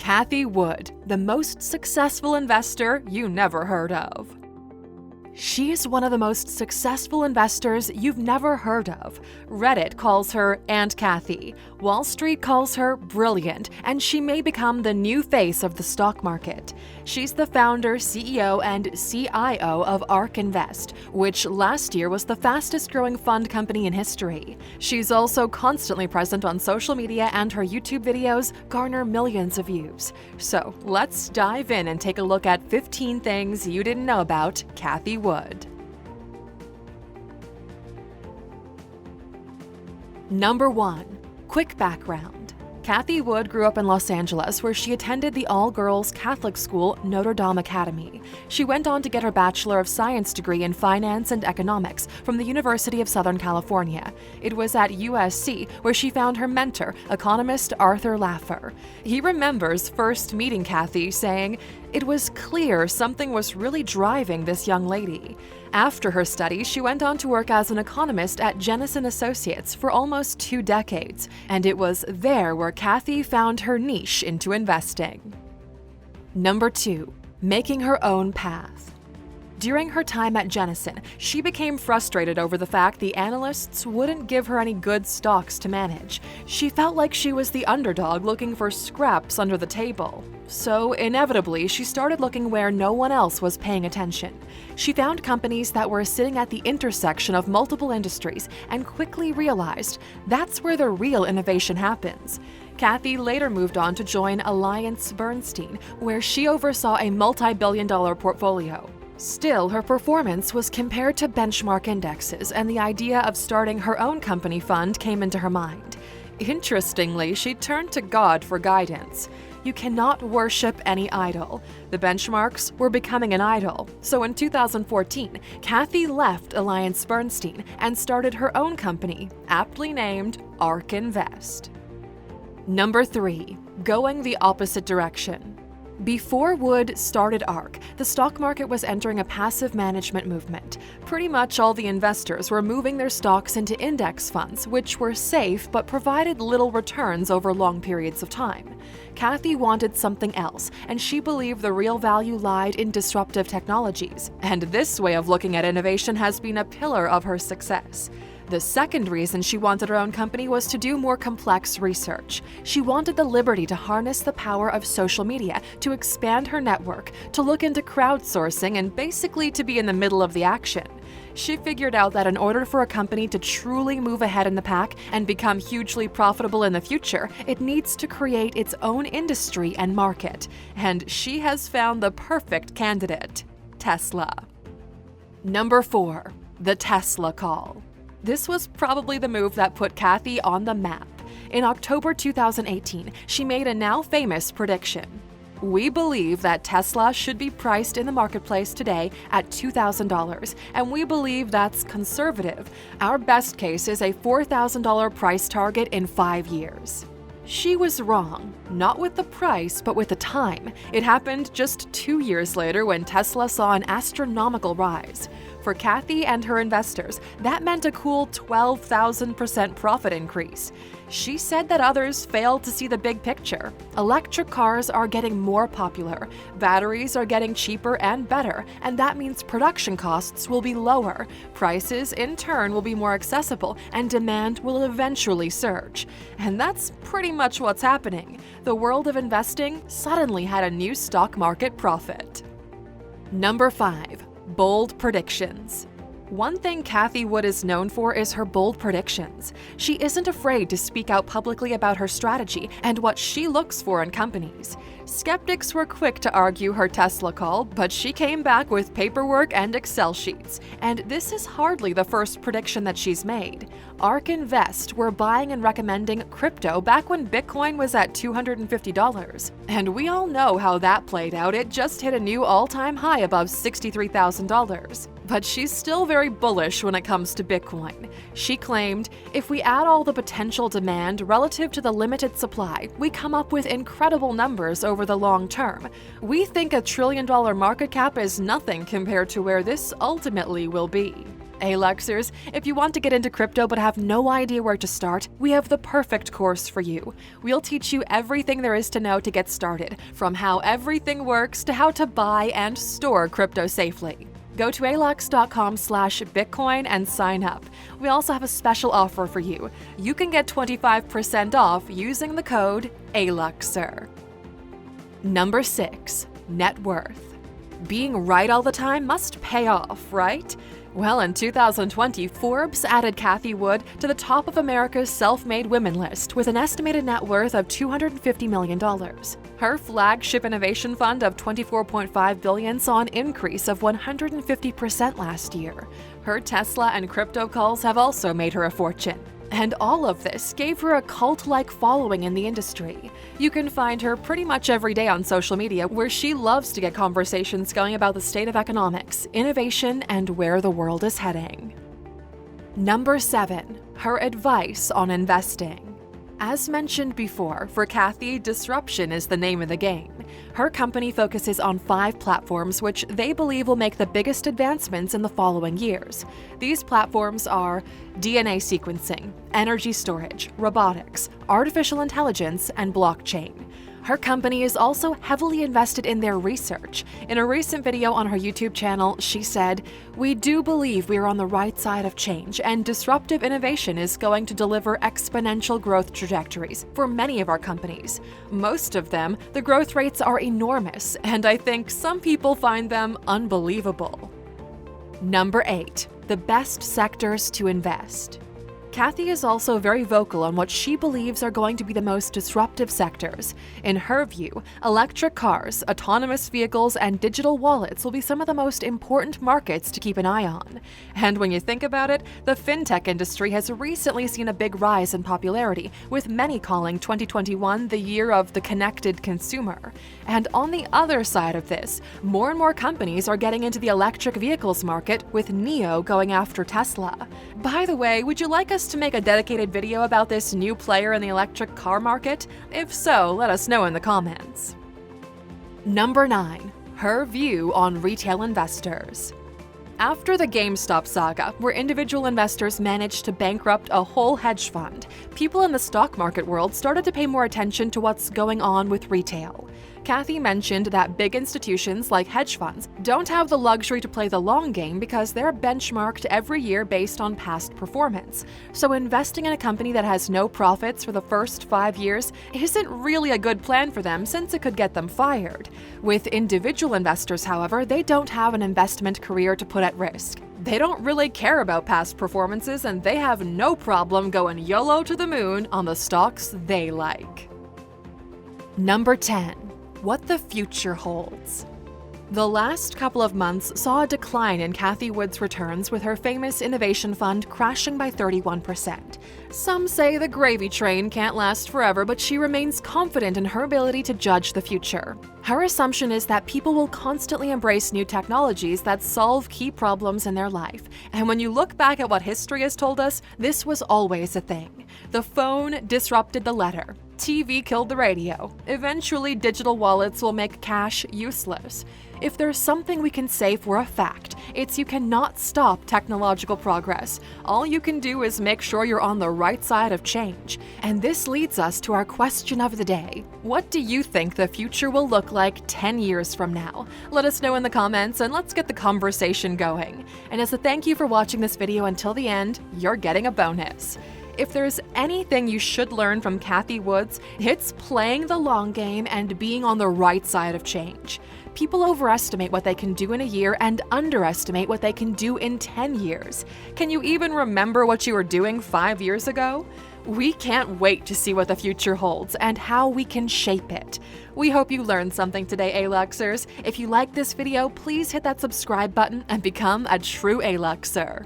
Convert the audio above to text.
Cathie Wood, the most successful investor you never heard of. She is one of the most successful investors you've never heard of. Reddit calls her Aunt Cathie, Wall Street calls her brilliant, and she may become the new face of the stock market. She's the founder, CEO, and CIO of Ark Invest, which last year was the fastest growing fund company in history. She's also constantly present on social media, and her YouTube videos garner millions of views. So let's dive in and take a look at 15 things you didn't know about Cathie Wood. Number 1. Quick background. Cathie Wood grew up in Los Angeles, where she attended the all-girls Catholic school Notre Dame Academy. She went on to get her Bachelor of Science degree in Finance and Economics from the University of Southern California. It was at USC where she found her mentor, economist Arthur Laffer. He remembers first meeting Cathie, saying, "It was clear something was really driving this young lady." After her studies, she went on to work as an economist at Jennison Associates for almost 2 decades, and it was there where Cathie found her niche into investing. Number 2. Making her own path. During her time at Jennison, she became frustrated over the fact the analysts wouldn't give her any good stocks to manage. She felt like she was the underdog looking for scraps under the table. So, inevitably, she started looking where no one else was paying attention. She found companies that were sitting at the intersection of multiple industries and quickly realized that's where the real innovation happens. Cathie later moved on to join AllianceBernstein, where she oversaw a multi-billion-dollar portfolio. Still, her performance was compared to benchmark indexes, and the idea of starting her own company fund came into her mind. Interestingly, she turned to God for guidance. You cannot worship any idol. The benchmarks were becoming an idol. So in 2014, Cathie left AllianceBernstein and started her own company, aptly named Ark Invest. Number 3. Going the opposite direction. Before Wood started Ark, the stock market was entering a passive management movement. Pretty much all the investors were moving their stocks into index funds, which were safe but provided little returns over long periods of time. Cathie wanted something else, and she believed the real value lied in disruptive technologies. And this way of looking at innovation has been a pillar of her success. The second reason she wanted her own company was to do more complex research. She wanted the liberty to harness the power of social media, to expand her network, to look into crowdsourcing, and basically to be in the middle of the action. She figured out that in order for a company to truly move ahead in the pack and become hugely profitable in the future, it needs to create its own industry and market. And she has found the perfect candidate: Tesla. Number 4. The Tesla call. This was probably the move that put Cathie on the map. In October 2018, she made a now famous prediction. "We believe that Tesla should be priced in the marketplace today at $2,000, and we believe that's conservative. Our best case is a $4,000 price target in 5 years." She was wrong, not with the price, but with the time. It happened just 2 years later when Tesla saw an astronomical rise. For Cathie and her investors, that meant a cool 12,000% profit increase. She said that others failed to see the big picture. Electric cars are getting more popular, batteries are getting cheaper and better, and that means production costs will be lower. Prices, in turn, will be more accessible, and demand will eventually surge. And that's pretty much what's happening. The world of investing suddenly had a new stock market prophet. Number 5. Bold predictions. One thing Cathie Wood is known for is her bold predictions. She isn't afraid to speak out publicly about her strategy and what she looks for in companies. Skeptics were quick to argue her Tesla call, but she came back with paperwork and Excel sheets. And this is hardly the first prediction that she's made. Ark Invest were buying and recommending crypto back when Bitcoin was at $250. And we all know how that played out. It just hit a new all-time high above $63,000. But she's still very bullish when it comes to Bitcoin. She claimed, "If we add all the potential demand relative to the limited supply, we come up with incredible numbers over the long term. We think $1 trillion market cap is nothing compared to where this ultimately will be." Aluxers, if you want to get into crypto but have no idea where to start, we have the perfect course for you. We'll teach you everything there is to know to get started, from how everything works to how to buy and store crypto safely. Go to Alux.com/Bitcoin and sign up. We also have a special offer for you. You can get 25% off using the code ALUXER. Number 6. Net worth. Being right all the time must pay off, right? Well, in 2020, Forbes added Cathie Wood to the top of America's self-made women list with an estimated net worth of $250 million. Her flagship innovation fund of $24.5 billion saw an increase of 150% last year. Her Tesla and crypto calls have also made her a fortune. And all of this gave her a cult-like following in the industry. You can find her pretty much every day on social media, where she loves to get conversations going about the state of economics, innovation, and where the world is heading. Number 7. Her advice on investing. As mentioned before, for Cathie, disruption is the name of the game. Her company focuses on 5 platforms which they believe will make the biggest advancements in the following years. These platforms are DNA sequencing, energy storage, robotics, artificial intelligence, and blockchain. Her company is also heavily invested in their research. In a recent video on her YouTube channel, she said, "We do believe we are on the right side of change, and disruptive innovation is going to deliver exponential growth trajectories for many of our companies. Most of them, the growth rates are enormous, and I think some people find them unbelievable." Number 8. The best sectors to invest. Cathie is also very vocal on what she believes are going to be the most disruptive sectors. In her view, electric cars, autonomous vehicles, and digital wallets will be some of the most important markets to keep an eye on. And when you think about it, the fintech industry has recently seen a big rise in popularity, with many calling 2021 the year of the connected consumer. And on the other side of this, more and more companies are getting into the electric vehicles market, with NIO going after Tesla. By the way, would you like us to make a dedicated video about this new player in the electric car market? If so, let us know in the comments. Number 9. Her view on retail investors. After the GameStop saga, where individual investors managed to bankrupt a whole hedge fund, people in the stock market world started to pay more attention to what's going on with retail. Cathie mentioned that big institutions like hedge funds don't have the luxury to play the long game because they're benchmarked every year based on past performance. So investing in a company that has no profits for the first 5 years isn't really a good plan for them, since it could get them fired. With individual investors, however, they don't have an investment career to put at risk. They don't really care about past performances, and they have no problem going YOLO to the moon on the stocks they like. Number 10. What the future holds. The last couple of months saw a decline in Cathie Wood's returns, with her famous innovation fund crashing by 31%. Some say the gravy train can't last forever, but she remains confident in her ability to judge the future. Her assumption is that people will constantly embrace new technologies that solve key problems in their life. And when you look back at what history has told us, this was always a thing. The phone disrupted the letter. TV killed the radio. Eventually, digital wallets will make cash useless. If there's something we can say for a fact, it's you cannot stop technological progress. All you can do is make sure you're on the right side of change. And this leads us to our question of the day. What do you think the future will look like 10 years from now? Let us know in the comments, and let's get the conversation going. And as a thank you for watching this video until the end, you're getting a bonus. If there's anything you should learn from Cathie Wood, it's playing the long game and being on the right side of change. People overestimate what they can do in a year and underestimate what they can do in 10 years. Can you even remember what you were doing 5 years ago? We can't wait to see what the future holds and how we can shape it. We hope you learned something today, Aluxers. If you like this video, please hit that subscribe button and become a true Aluxer.